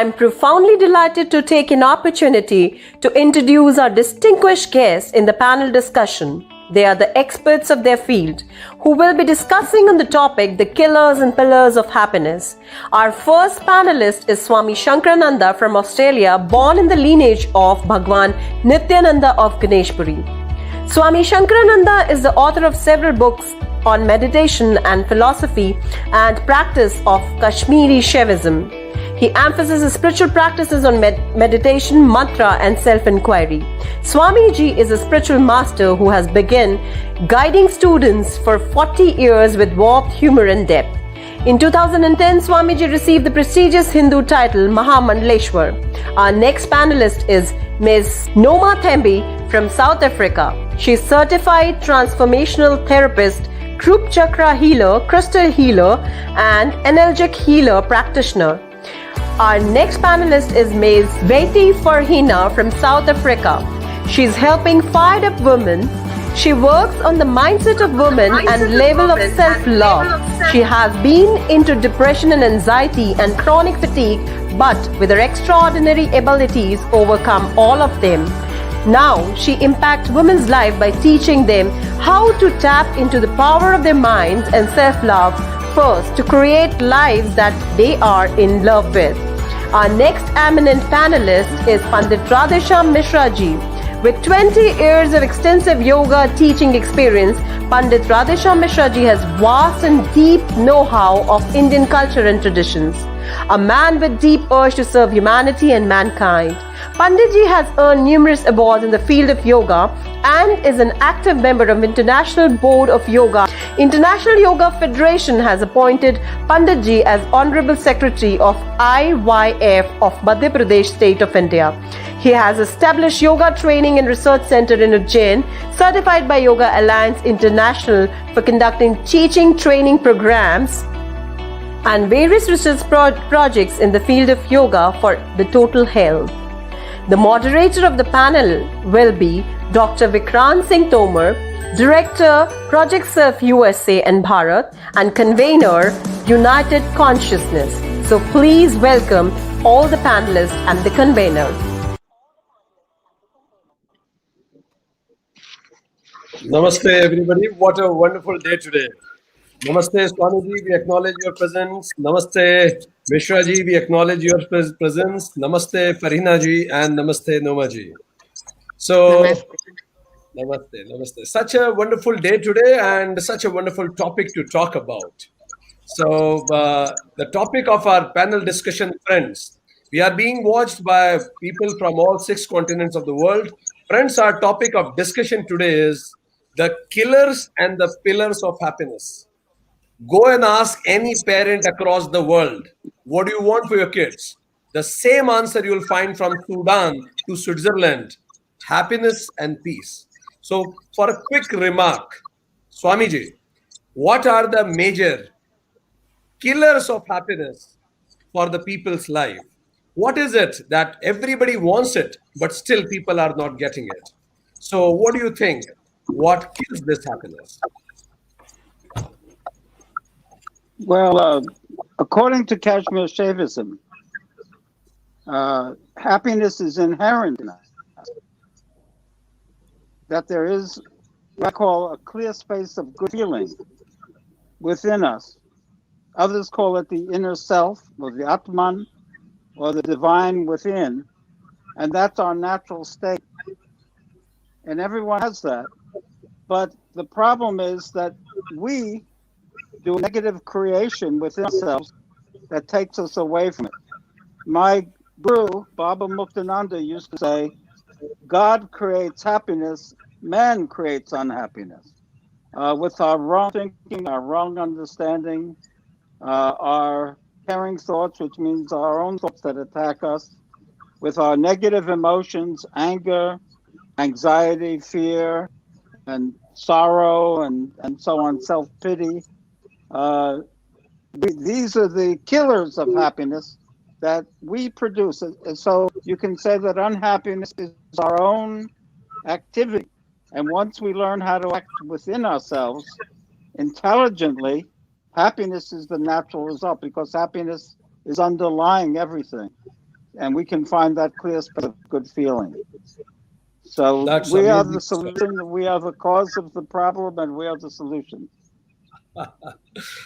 I'm profoundly delighted to take an opportunity to introduce our distinguished guests in the panel discussion. They are the experts of their field who will be discussing on the topic the killers and pillars of happiness. Our first panelist is Swami Shankarananda from Australia, born in the lineage of Bhagwan Nityananda of Ganeshpuri. Swami Shankarananda is the author of several books on meditation and philosophy and practice of Kashmiri Shaivism. He emphasizes spiritual practices on meditation, mantra, and self-inquiry. Swamiji is a spiritual master who has begun guiding students for 40 years with warmth, humor, and depth. In 2010, Swamiji received the prestigious Hindu title Mahamandaleshwar. Our next panelist is Ms. Noma Thembi from South Africa. She is certified transformational therapist, group chakra healer, crystal healer, and energetic healer practitioner. Our next panelist is Ms. Veti Farhina from South Africa. She's helping fired up women. She works on the mindset of women and level of self-love. She has been into depression and anxiety and chronic fatigue, but with her extraordinary abilities overcome all of them. Now she impacts women's life by teaching them how to tap into the power of their minds and self-love first to create lives that they are in love with. Our next eminent panelist is Pandit Radhesham Mishra ji. With 20 years of extensive yoga teaching experience, Pandit Radhesham Mishra ji has vast and deep know-how of Indian culture and traditions. A man with deep urge to serve humanity and mankind. Panditji has earned numerous awards in the field of yoga and is an active member of International Board of Yoga. International Yoga Federation has appointed Panditji as Honorable Secretary of IYF of Madhya Pradesh State of India. He has established Yoga Training and Research Center in Ujjain, certified by Yoga Alliance International for conducting teaching training programs and various research projects in the field of yoga for the total health. The moderator of the panel will be Dr. Vikrant Singh Tomar, Director, Project Surf USA and Bharat, and convener, United Consciousness. So please welcome all the panelists and the convener. Namaste everybody. What a wonderful day today. Namaste Swamiji, we acknowledge your presence. Namaste Mishra ji, we acknowledge your presence. Namaste Farhina ji and Namaste Noma ji. So, namaste. Such a wonderful day today and such a wonderful topic to talk about. So, the topic of our panel discussion, friends, we are being watched by people from all 6 continents of the world. Friends, our topic of discussion today is the killers and the pillars of happiness. Go and ask any parent across the world, what do you want for your kids? The same answer you will find from Sudan to Switzerland, happiness and peace. So for a quick remark, Swamiji, what are the major killers of happiness for the people's life? What is it that everybody wants it, but still people are not getting it? So what do you think? What kills this happiness? Well, according to Kashmir Shaivism, happiness is inherent in us. That there is what I call a clear space of good feeling within us. Others call it the inner self, or the Atman, or the divine within. And that's our natural state. And everyone has that. But the problem is that we do a negative creation within ourselves that takes us away from it. My guru, Baba Muktananda, used to say, God creates happiness, man creates unhappiness. With our wrong thinking, our wrong understanding, our caring thoughts, which means our own thoughts that attack us, with our negative emotions, anger, anxiety, fear, and sorrow, and so on, self-pity. These are the killers of happiness that we produce. And so you can say that unhappiness is our own activity. And once we learn how to act within ourselves intelligently, happiness is the natural result, because happiness is underlying everything. and we can find that clear space of good feeling. So That's we are amazing. the solution, we are the cause of the problem, and we are the solution.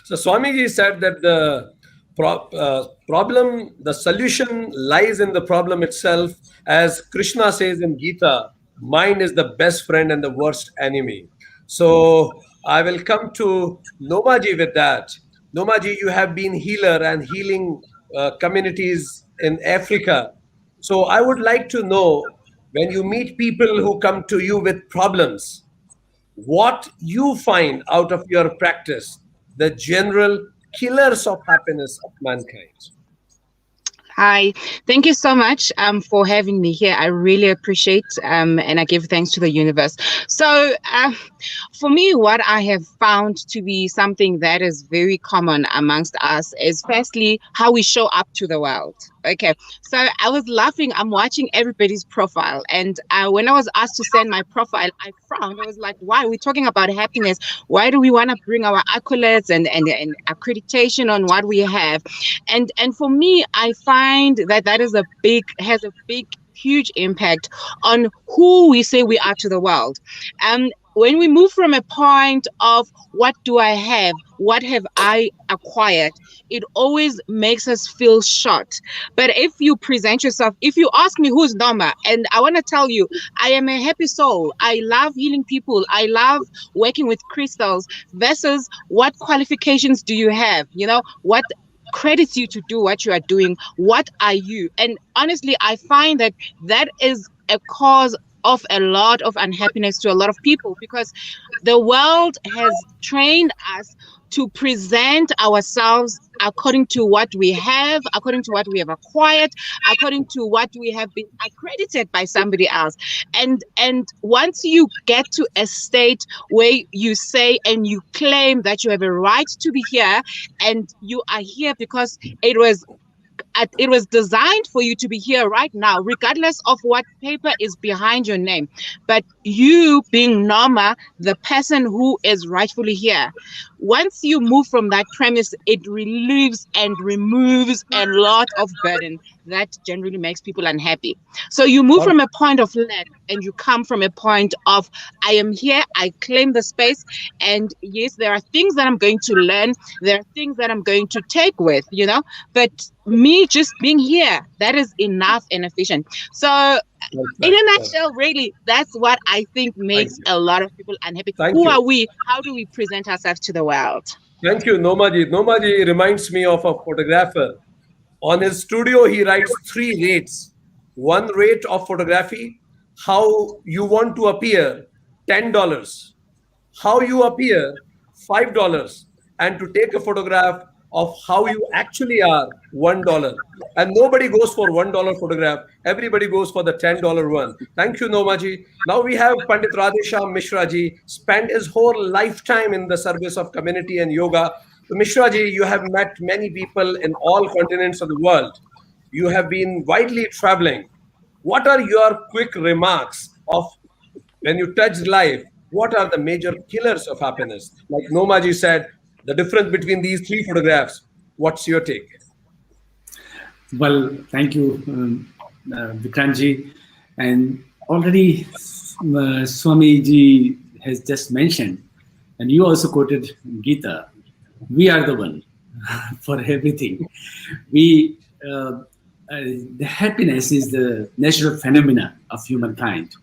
So Swamiji said that the problem, the solution lies in the problem itself. As Krishna says in Gita, mind is the best friend and the worst enemy. So I will come to Nomaji with that. Nomaji, you have been healer and healing communities in Africa. So I would like to know, when you meet people who come to you with problems, what you find out of your practice, the general killers of happiness of mankind. Hi, thank you so much for having me here. I really appreciate and I give thanks to the universe. So for me, what I have found to be something that is very common amongst us is firstly how we show up to the world. Okay, so I was laughing. I'm watching everybody's profile, and when I was asked to send my profile, I frowned. I was like, "Why are we talking about happiness? Why do we want to bring our accolades and accreditation on what we have?" And for me, I find that has a big huge impact on who we say we are to the world. When we move from a point of what do I have, what have I acquired, it always makes us feel short. But if you present yourself, if you ask me who's Noma, and I want to tell you, I am a happy soul. I love healing people. I love working with crystals, versus what qualifications do you have? You know, what credits you to do what you are doing? What are you? And honestly, I find that is a cause of a lot of unhappiness to a lot of people, because the world has trained us to present ourselves according to what we have, according to what we have acquired, according to what we have been accredited by somebody else. And once you get to a state where you say and you claim that you have a right to be here, and you are here because it was designed for you to be here right now, regardless of what paper is behind your name. But you being Noma, the person who is rightfully here, once you move from that premise, it relieves and removes a lot of burden that generally makes people unhappy. So you move from a point of lack and you come from a point of, I am here, I claim the space, and yes, there are things that I'm going to learn, there are things that I'm going to take with, but me just being here, that is enough and efficient. So in a nutshell, really, that's what I think makes a lot of people unhappy. Who are we? How do we present ourselves to the world? Thank you, Nomaji. Nomaji reminds me of a photographer. On his studio, he writes 3 rates. 1 rate of photography, how you want to appear, $10. How you appear, $5. And to take a photograph of how you actually are, $1. And nobody goes for $1 photograph. Everybody goes for the $10 one. Thank you, Nomaji. Now we have Pandit Radheshyam Mishra ji, spent his whole lifetime in the service of community and yoga. So Mishra ji, you have met many people in all continents of the world. You have been widely traveling. What are your quick remarks of when you touch life? What are the major killers of happiness? Like Nomaji said, the difference between these 3 photographs. What's your take? Well, thank you, Vikranji. And already Swamiji has just mentioned, and you also quoted Gita, we are the one for everything. The happiness is the natural phenomena of humankind.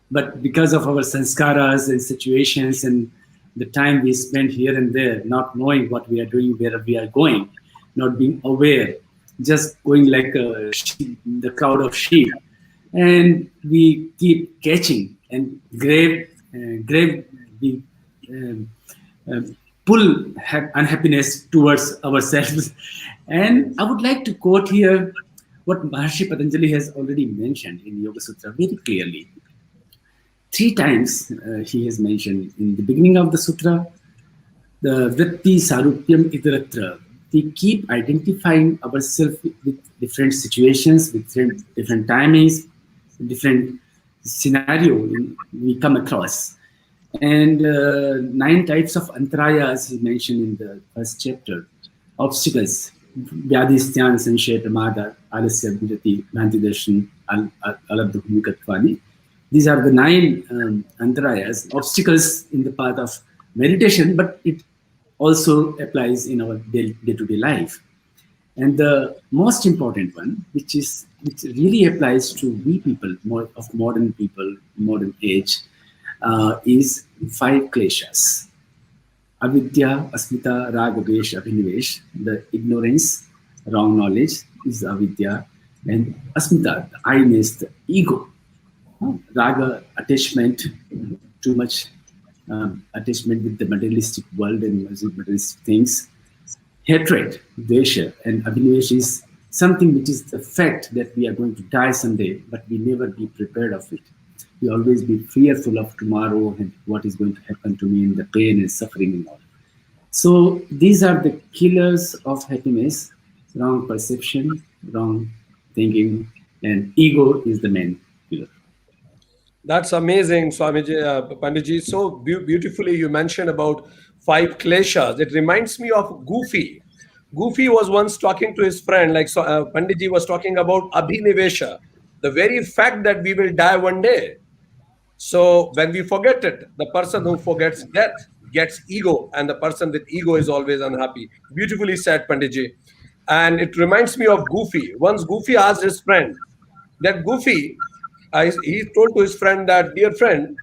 But because of our sanskaras and situations and the time we spend here and there, not knowing what we are doing, where we are going, not being aware, just going like the crowd of sheep, and we keep catching and pull unhappiness towards ourselves. And I would like to quote here what Maharshi Patanjali has already mentioned in Yoga Sutra very clearly. 3 times he has mentioned in the beginning of the sutra, the vritti sarupyam itaratra. We keep identifying ourselves with different situations, with different timings, different scenario we come across. And 9 types of antarayas he mentioned in the first chapter, obstacles Vyadhisthyan Sanshay Pramada Alasya Bhujati Bhantidarshan Alabdhumikatvani. These are the 9 antarayas, obstacles in the path of meditation, but it also applies in our day-to-day life. And the most important one, which really applies to we people, more of modern people, modern age, is 5 kleshas. Avidya, Asmita, Raga, Dvesh, Abhinivesh. The ignorance, wrong knowledge is avidya. And Asmita, the I-ness, the ego. Raga, attachment, too much attachment with the materialistic world and materialistic things. Hatred, Dvesha, and Abhinivesh is something which is the fact that we are going to die someday, but we never be prepared of it. We always be fearful of tomorrow and what is going to happen to me, and the pain and suffering and all. So these are the killers of happiness: wrong perception, wrong thinking, and ego is the main killer. That's amazing, Swamiji, Panditji. So beautifully you mentioned about 5 kleshas. It reminds me of Goofy. Goofy was once talking to his friend, like Panditji was talking about Abhinivesha, the very fact that we will die one day. So when we forget it, the person who forgets death gets ego, and the person with ego is always unhappy. Beautifully said, Panditji. And it reminds me of Goofy. Once Goofy asked his friend that he told to his friend that, dear friend,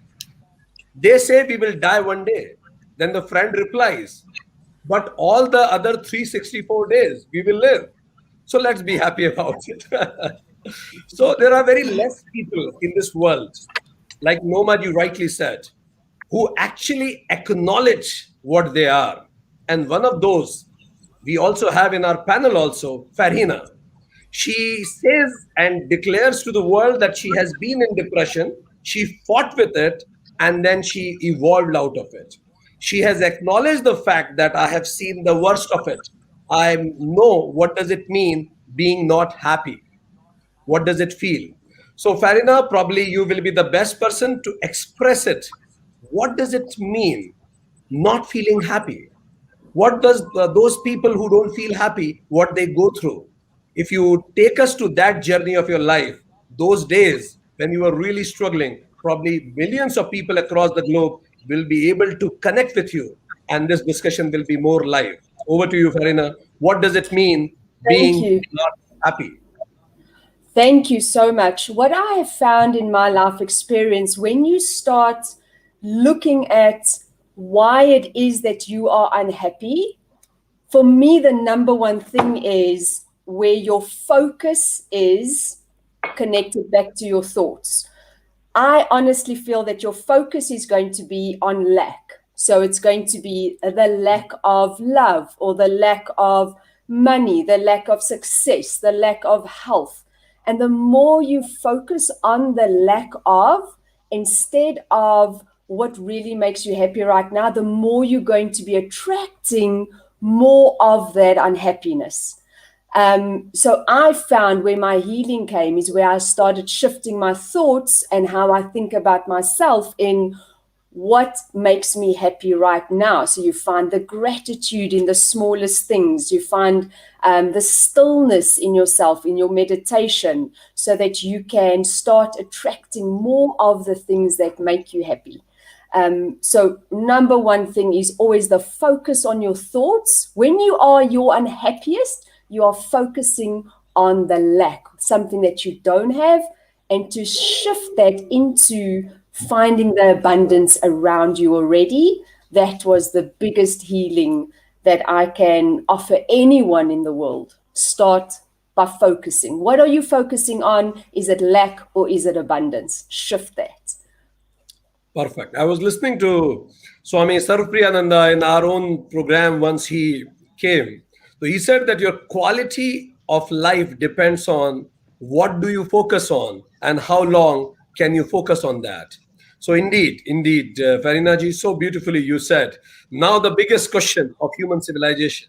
they say we will die one day. Then the friend replies, but all the other 364 days we will live. So let's be happy about it. So there are very less people in this world, like Nomad, you rightly said, who actually acknowledge what they are. And one of those we also have in our panel also, Farhina. She says and declares to the world that she has been in depression, she fought with it, and then she evolved out of it. She has acknowledged the fact that I have seen the worst of it. I know what does it mean being not happy. What does it feel? So Farhina, probably you will be the best person to express it. What does it mean not feeling happy? What does those people who don't feel happy, what they go through? If you take us to that journey of your life, those days when you were really struggling, probably millions of people across the globe will be able to connect with you, and this discussion will be more live. Over to you, Farhina. What does it mean being not happy? Thank you so much. What I have found in my life experience, when you start looking at why it is that you are unhappy, for me, the number one thing is where your focus is connected back to your thoughts. I honestly feel that your focus is going to be on lack. So it's going to be the lack of love, or the lack of money, the lack of success, the lack of health. And the more you focus on the lack of, instead of what really makes you happy right now, the more you're going to be attracting more of that unhappiness. So I found where my healing came is where I started shifting my thoughts and how I think about myself in what makes me happy right now. So you find the gratitude in the smallest things. You find the stillness in yourself, in your meditation, so that you can start attracting more of the things that make you happy. So number one thing is always the focus on your thoughts. When you are your unhappiest, you are focusing on the lack, something that you don't have, and to shift that into finding the abundance around you already. That was the biggest healing that I can offer anyone in the world. Start by focusing. What are you focusing on? Is it lack or is it abundance? Shift that. Perfect. I was listening to Swami Sarvpriyananda in our own program once he came. So he said that your quality of life depends on what do you focus on and how long can you focus on that. So indeed, Farhina ji, so beautifully you said. Now the biggest question of human civilization: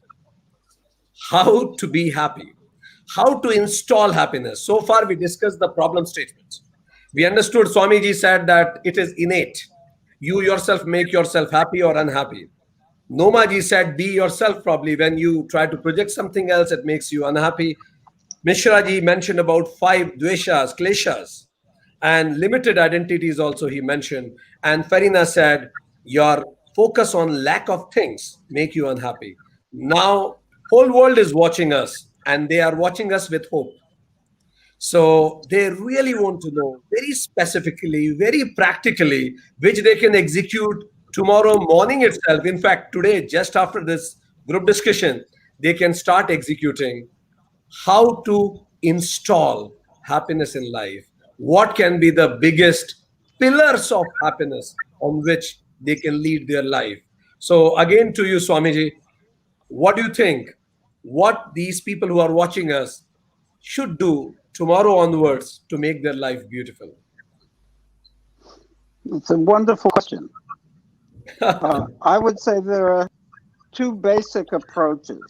how to be happy, how to install happiness. So far we discussed the problem statements. We understood, Swamiji said that it is innate. You yourself make yourself happy or unhappy. Nomaji said, be yourself. Probably when you try to project something else, it makes you unhappy. Mishraji mentioned about 5 dveshas, kleshas, and limited identities also he mentioned. And Farina said, your focus on lack of things make you unhappy. Now, whole world is watching us, and they are watching us with hope. So they really want to know very specifically, very practically, which they can execute tomorrow morning itself. In fact, today, just after this group discussion, they can start executing how to install happiness in life. What can be the biggest pillars of happiness on which they can lead their life? So, again, to you, Swamiji, what do you think? What these people who are watching us should do tomorrow onwards to make their life beautiful? It's a wonderful question. I would say there are 2 basic approaches.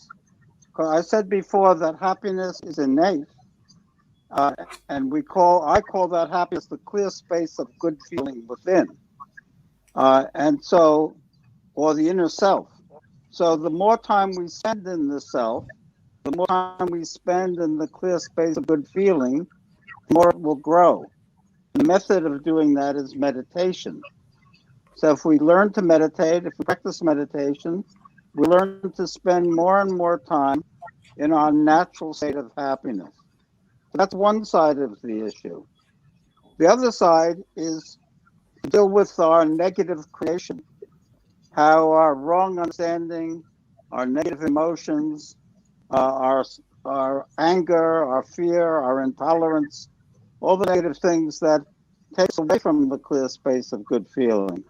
I said before that happiness is innate, and I call that happiness the clear space of good feeling within, and so, or the inner self. So the more time we spend in the self, the more time we spend in the clear space of good feeling, the more it will grow. The method of doing that is meditation. So if we learn to meditate, if we practice meditation, we learn to spend more and more time in our natural state of happiness. So that's one side of the issue. The other side is to deal with our negative creation, how our wrong understanding, our negative emotions, our anger, our fear, our intolerance, all the negative things that takes away from the clear space of good feeling.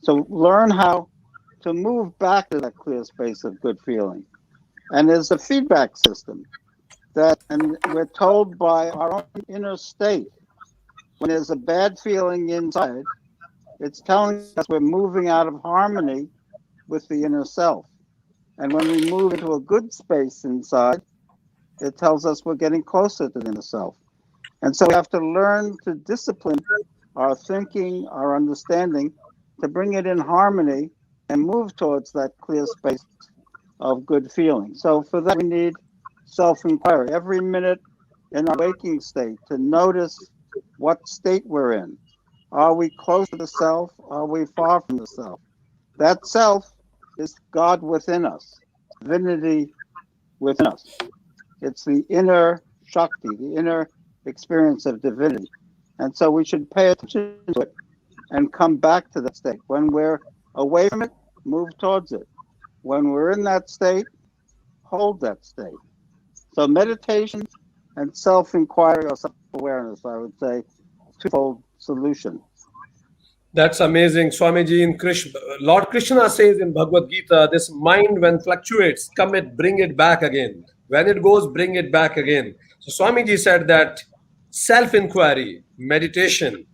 So learn how to move back to that clear space of good feeling. And there's a feedback system and we're told by our own inner state, when there's a bad feeling inside, it's telling us we're moving out of harmony with the inner self. And when we move into a good space inside, it tells us we're getting closer to the inner self. And so we have to learn to discipline our thinking, our understanding, to bring it in harmony and move towards that clear space of good feeling. So for that, we need self-inquiry every minute in our waking state to notice what state we're in. Are we close to the self? Are we far from the self? That self is God within us, divinity within us. It's the inner Shakti, the inner experience of divinity. And so we should pay attention to it and come back to that state. When we're away from it, move towards it. When we're in that state, hold that state. So meditation and self-inquiry or self-awareness, I would say, twofold solution. That's amazing, Swamiji. Lord Krishna says in Bhagavad Gita, this mind when fluctuates, come it, bring it back again. When it goes, bring it back again. So Swamiji said that self-inquiry, meditation,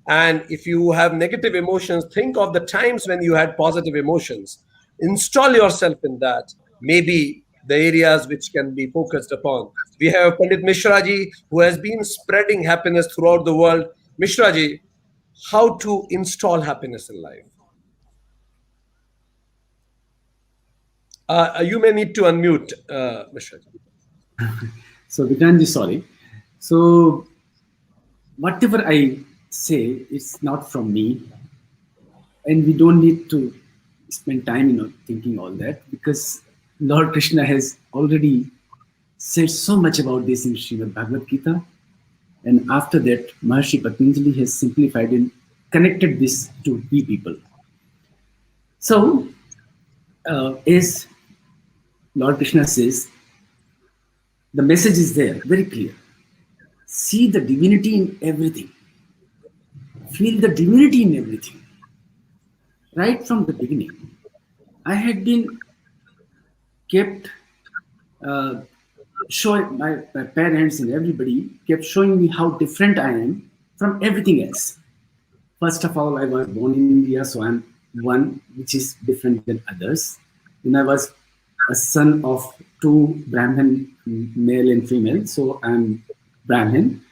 and if you have negative emotions, think of the times when you had positive emotions. Install yourself in that. Maybe the areas which can be focused upon. We have Pandit Mishraji, who has been spreading happiness throughout the world. Mishraji, how to install happiness in life? You may need to unmute, Mishraji. So Vikranji, sorry. So whatever I say, it's not from me, and we don't need to spend time, thinking all that, because Lord Krishna has already said so much about this in Srimad Bhagavad Gita. And after that, Maharishi Patanjali has simplified and connected this to we people. So, as Lord Krishna says, the message is there, very clear. See the divinity in everything. Feel the divinity in everything. Right from the beginning, I had been kept showing, my parents and everybody kept showing me how different I am from everything else. First of all, I was born in India, so I'm one which is different than others. Then I was a son of 2 Brahmin, male and female, so I'm Brahmin.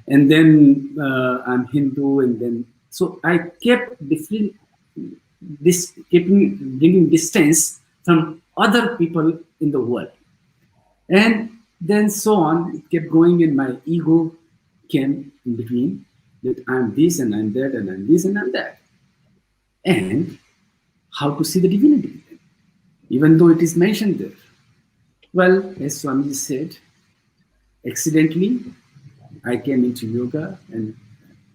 And then I'm Hindu, and then, so I kept bringing distance from other people in the world. And then so on, it kept going, and my ego came in between, that I'm this and I'm that and I'm this and I'm that. And how to see the divinity, even though it is mentioned there. Well, as Swamiji said, accidentally, I came into yoga and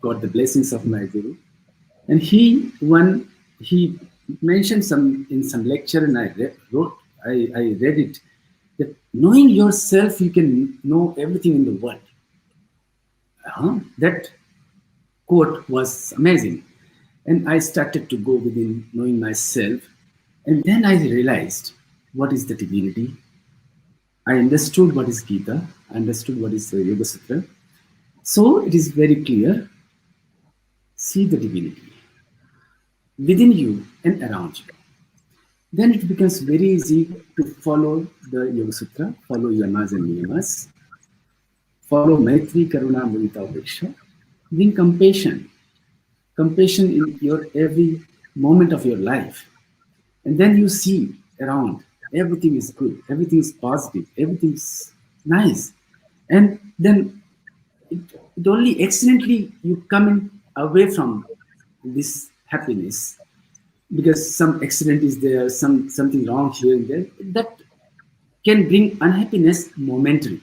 got the blessings of my guru. And he mentioned in some lecture, and I read it, that knowing yourself, you can know everything in the world. That quote was amazing. And I started to go within, knowing myself. And then I realized, what is the divinity? I understood what is Gita. I understood what is the Yoga Sutra. So it is very clear. See the divinity within you and around you. Then it becomes very easy to follow the Yoga Sutra, follow yamas and niyamas, follow Maitri, Karuna, Mudita, Upeksha, bring compassion in your every moment of your life. And then you see around, everything is good, everything is positive, everything is nice. And then it only accidentally you come in away from this happiness because some accident is there, something wrong here and there, that can bring unhappiness momentarily.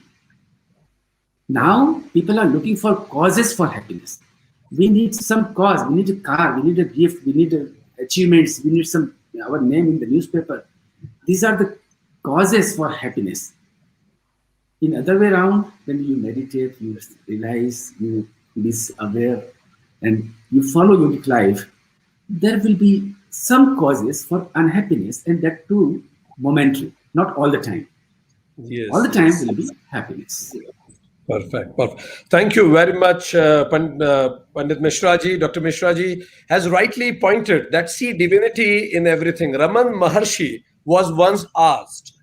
Now people are looking for causes for happiness. We need some cause, we need a car, we need a gift, we need achievements, we need our name in the newspaper. These are the causes for happiness. In other way around, when you meditate, you realize, you be aware, and you follow yogic life, there will be some causes for unhappiness, and that too momentary, not all the time. Yes. All the time will be happiness. Perfect. Thank you very much, Pandit Mishraji. Dr. Mishraji has rightly pointed that see divinity in everything. Raman Maharshi was once asked,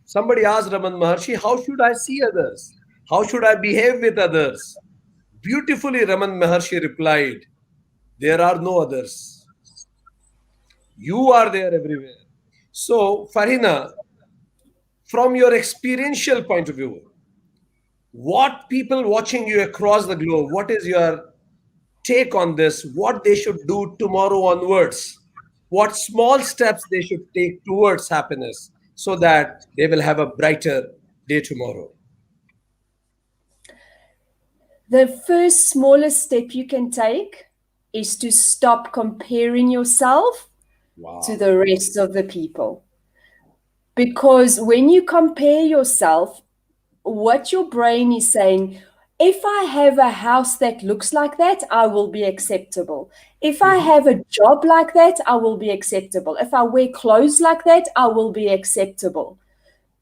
somebody asked Raman Maharshi, how should I see others? How should I behave with others? Beautifully, Raman Maharshi replied, there are no others. You are there everywhere. So, Farhina, from your experiential point of view, what people watching you across the globe, what is your take on this? What they should do tomorrow onwards? What small steps they should take towards happiness so that they will have a brighter day tomorrow? The first smallest step you can take is to stop comparing yourself to the rest of the people. Because when you compare yourself, what your brain is saying, if I have a house that looks like that, I will be acceptable. If I have a job like that, I will be acceptable. If I wear clothes like that, I will be acceptable.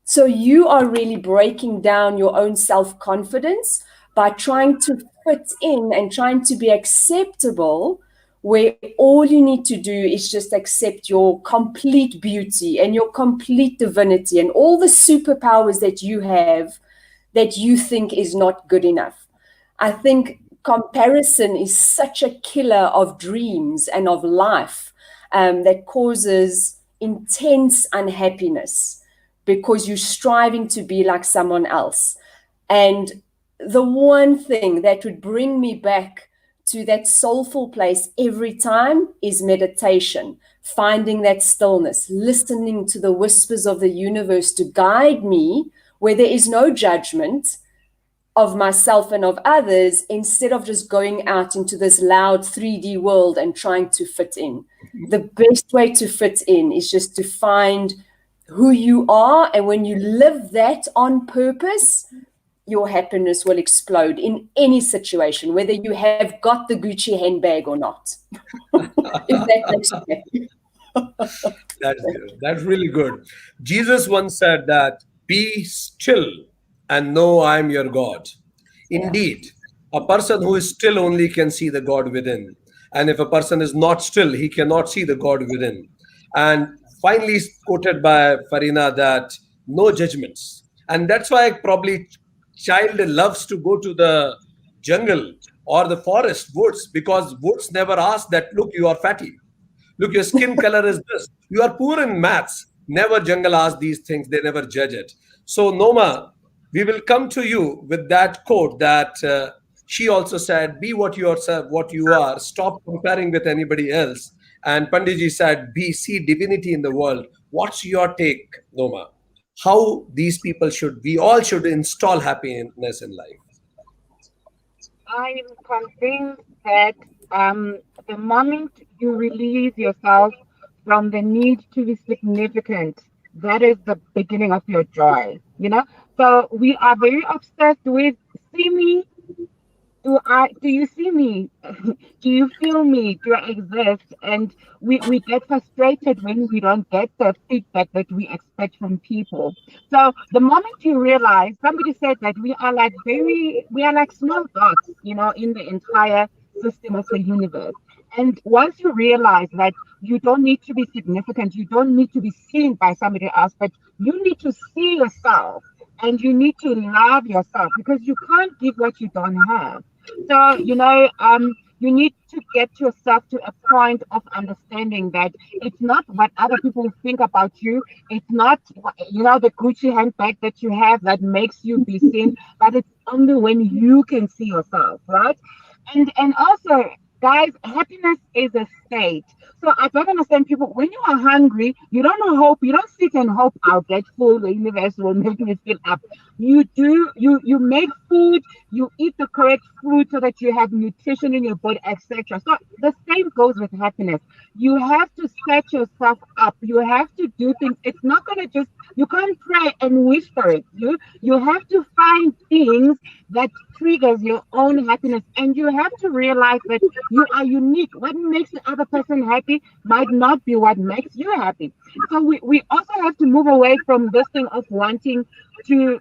So you are really breaking down your own self-confidence by trying to fit in and trying to be acceptable, where all you need to do is just accept your complete beauty and your complete divinity and all the superpowers that you have that you think is not good enough. I think comparison is such a killer of dreams and of life that causes intense unhappiness because you're striving to be like someone else. And the one thing that would bring me back to that soulful place every time is meditation, finding that stillness, listening to the whispers of the universe to guide me where there is no judgment of myself and of others, instead of just going out into this loud 3D world and trying to fit in. The best way to fit in is just to find who you are, and when you live that on purpose, your happiness will explode in any situation, whether you have got the Gucci handbag or not. If that makes you happy. That's really good. Jesus once said that, be still and know I am your God. Indeed, a person who is still only can see the God within. And if a person is not still, he cannot see the God within. And finally quoted by Farhina that no judgments. And that's why probably child loves to go to the jungle or the forest, woods, because woods never ask that, look, you are fatty. Look, your skin color is this. You are poor in maths. Never jungle asks these things. They never judge it. So, Noma, we will come to you with that quote that she also said, be what you are. Stop comparing with anybody else. And Panditji said, see divinity in the world. What's your take, Noma? How these people we all should install happiness in life? I am convinced that the moment you release yourself from the need to be significant, that is the beginning of your joy. So we are very obsessed with see me. Do you see me? Do you feel me? Do I exist? And we get frustrated when we don't get the feedback that we expect from people. So the moment you realize, somebody said that we are like small dots, in the entire system of the universe. And once you realize that you don't need to be significant, you don't need to be seen by somebody else, but you need to see yourself and you need to love yourself because you can't give what you don't have. So, you need to get yourself to a point of understanding that it's not what other people think about you. It's not, the Gucci handbag that you have that makes you be seen, but it's only when you can see yourself, right? And also, guys, happiness is a state. So I don't understand people, when you are hungry, you don't hope, you don't sit and hope I'll get full, the universe will make me fill up. You make food, you eat the correct food so that you have nutrition in your body, etc. So the same goes with happiness. You have to set yourself up. You have to do things. It's not going to you can't pray and wish for it. You have to find things that triggers your own happiness, and you have to realize that you are unique. What makes the other person happy might not be what makes you happy. So we also have to move away from this thing of wanting to,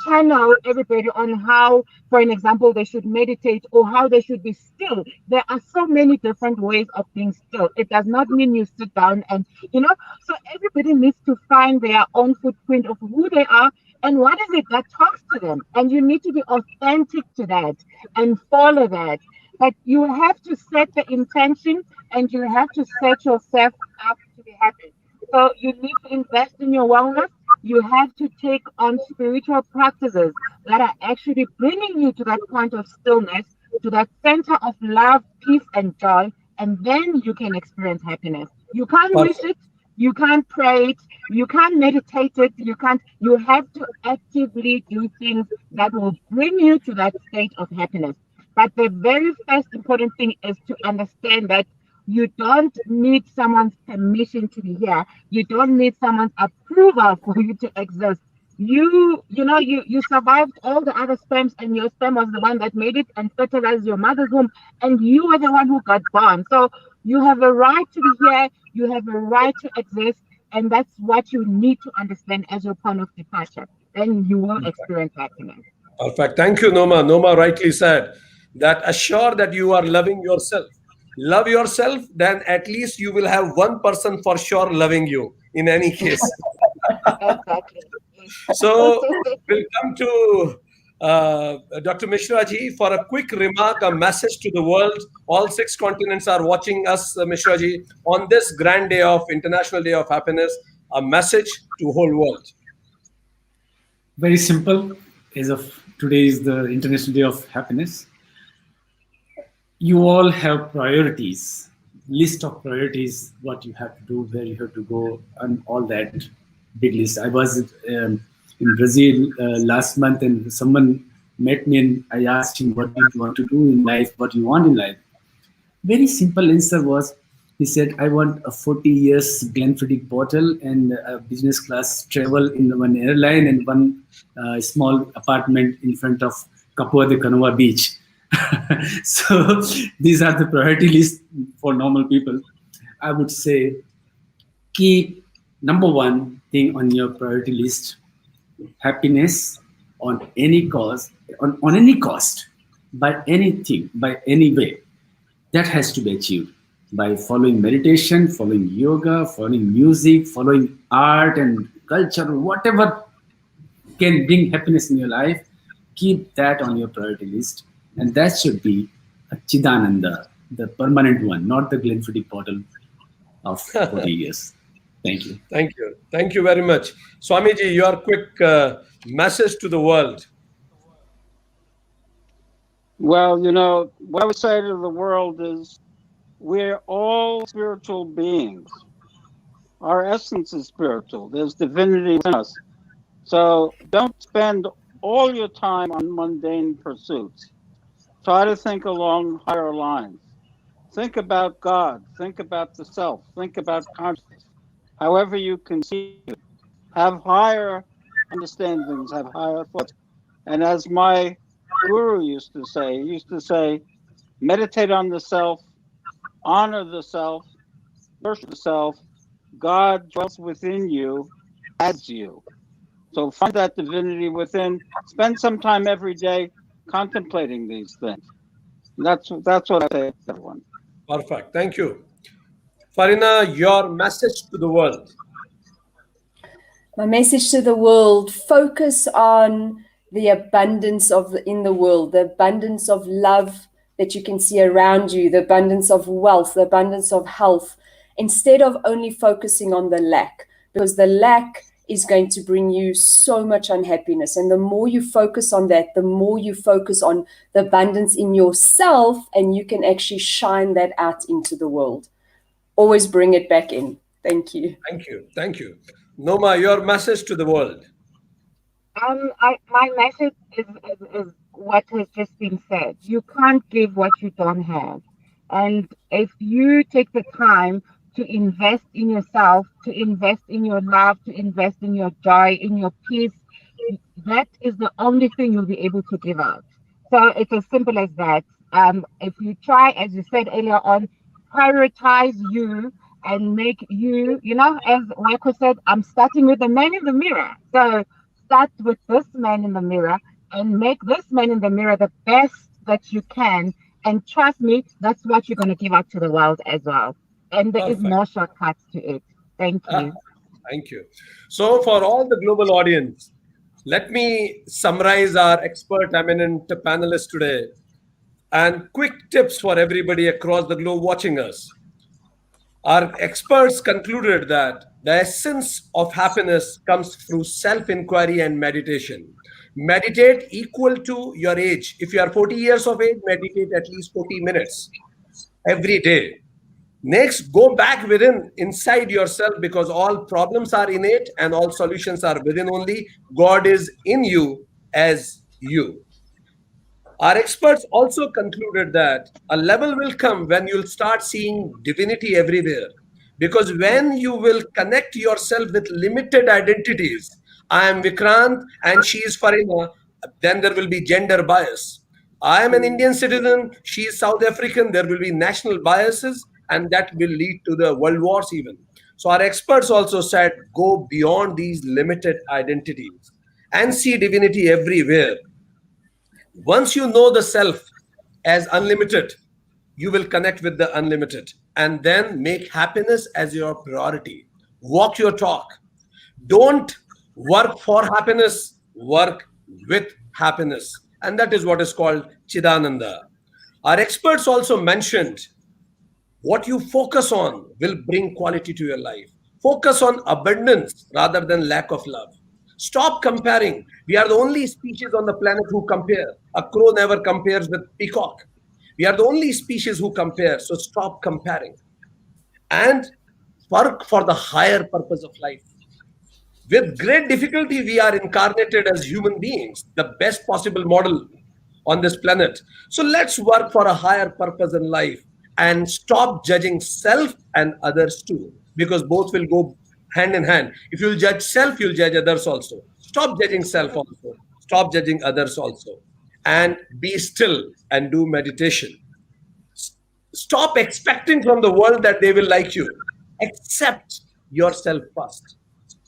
channel everybody on how, for an example, they should meditate or how they should be still. There are so many different ways of being still. It does not mean you sit down and, so everybody needs to find their own footprint of who they are and what is it that talks to them. And you need to be authentic to that and follow that. But you have to set the intention and you have to set yourself up to be happy. So you need to invest in your wellness. You have to take on spiritual practices that are actually bringing you to that point of stillness, to that center of love, peace, and joy, and then you can experience happiness. You can't wish it, you can't pray it, you can't meditate it, you have to actively do things that will bring you to that state of happiness. But the very first important thing is to understand that you don't need someone's permission to be here. You don't need someone's approval for you to exist. You survived all the other sperms, and your sperm was the one that made it and fertilized your mother's womb, and you were the one who got born. So you have a right to be here. You have a right to exist, and that's what you need to understand as your point of departure. Then you will experience happiness. Perfect. Thank you, Noma. Noma rightly said that assure that you are loving yourself. Love yourself, then at least you will have one person for sure loving you in any case. Exactly. So we'll come to Dr. Mishra ji for a quick remark, a message to the world. All 6 continents are watching us, Mishra ji, on this grand day of International Day of Happiness, a message to whole world. Very simple. As of today is the International Day of Happiness. You all have priorities, list of priorities, what you have to do, where you have to go, and all that big list. I was in Brazil last month, and someone met me and I asked him, what do you want to do in life, what you want in life? Very simple answer was, he said, I want a 40 years Glenfiddich bottle and a business class travel in one airline and one small apartment in front of Capua de Canoa beach. So these are the priority list for normal people. I would say keep number 1 thing on your priority list, happiness on any cause, on any cost, by anything, by any way. That has to be achieved by following meditation, following yoga, following music, following art and culture, whatever can bring happiness in your life. Keep that on your priority list. And that should be Chidananda, the permanent one, not the Glenfiddich bottle of 40 years. Thank you. Thank you. Thank you very much. Swamiji, your quick message to the world. Well, you know, what I would say to the world is we're all spiritual beings. Our essence is spiritual. There's divinity in us. So don't spend all your time on mundane pursuits. Try to think along higher lines. Think about God. Think about the self. Think about consciousness. However you conceive it. Have higher understandings, have higher thoughts. And as my guru used to say, meditate on the self, honor the self, worship the self. God dwells within you as you. So find that divinity within. Spend some time every day contemplating these things. That's what I say to everyone. Perfect. Thank you. Farina, your message to the world. My message to the world: focus on the abundance in the world, the abundance of love that you can see around you, the abundance of wealth, the abundance of health, instead of only focusing on the lack, because the lack is going to bring you so much unhappiness. And the more you focus on that, the more you focus on the abundance in yourself, and you can actually shine that out into the world. Always bring it back in. Thank you. Thank you. Thank you. Noma, your message to the world. My message is what has just been said. You can't give what you don't have. And if you take the time to invest in yourself, to invest in your love, to invest in your joy, in your peace, that is the only thing you'll be able to give out. So it's as simple as that. If you try, as you said earlier on, prioritize you and make you, as Michael said, I'm starting with the man in the mirror. So start with this man in the mirror and make this man in the mirror the best that you can. And trust me, that's what you're going to give out to the world as well. And there is no shortcuts to it. Thank you. Thank you. So for all the global audience, let me summarize our expert eminent panelists today and quick tips for everybody across the globe watching us. Our experts concluded that the essence of happiness comes through self-inquiry and meditation. Meditate equal to your age. If you are 40 years of age, meditate at least 40 minutes every day. Next, go back inside yourself, because all problems are innate and all solutions are within only. God is in you as you. Our experts also concluded that a level will come when you'll start seeing divinity everywhere. Because when you will connect yourself with limited identities, I am Vikrant and she is Farina, then there will be gender bias. I am an Indian citizen, she is South African, there will be national biases, and that will lead to the world wars even. So our experts also said, go beyond these limited identities and see divinity everywhere. Once you know the self as unlimited, you will connect with the unlimited, and then make happiness as your priority. Walk your talk. Don't work for happiness, work with happiness. And that is what is called Chidananda. Our experts also mentioned what you focus on will bring quality to your life. Focus on abundance rather than lack of love. Stop comparing. We are the only species on the planet who compare. A crow never compares with peacock. We are the only species who compare. So stop comparing. And work for the higher purpose of life. With great difficulty, we are incarnated as human beings, the best possible model on this planet. So let's work for a higher purpose in life and stop judging self and others too, because both will go hand in hand. If you'll judge self, you'll judge others also. Stop judging self also. Stop judging others also. And be still and do meditation. Stop expecting from the world that they will like you. Accept yourself first.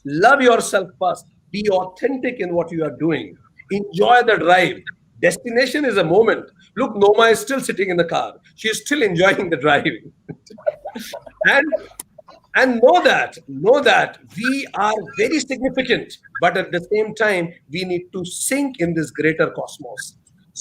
Love yourself first. Be authentic in what you are doing. Enjoy the drive. Destination is a moment. Look, Noma is still sitting in the car. She is still enjoying the driving. And know that we are very significant, but at the same time, we need to sink in this greater cosmos.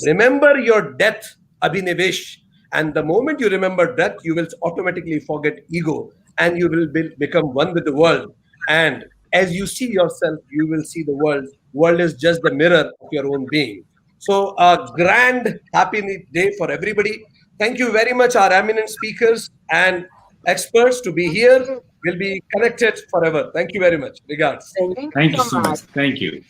Remember your death, Abhinivesh. And the moment you remember death, you will automatically forget ego and you will become one with the world. And as you see yourself, you will see the world. World is just the mirror of your own being. So a grand happy day for everybody. Thank you very much, our eminent speakers and experts to be here. We'll be connected forever. Thank you very much. Regards. Thank you so much. Thank you.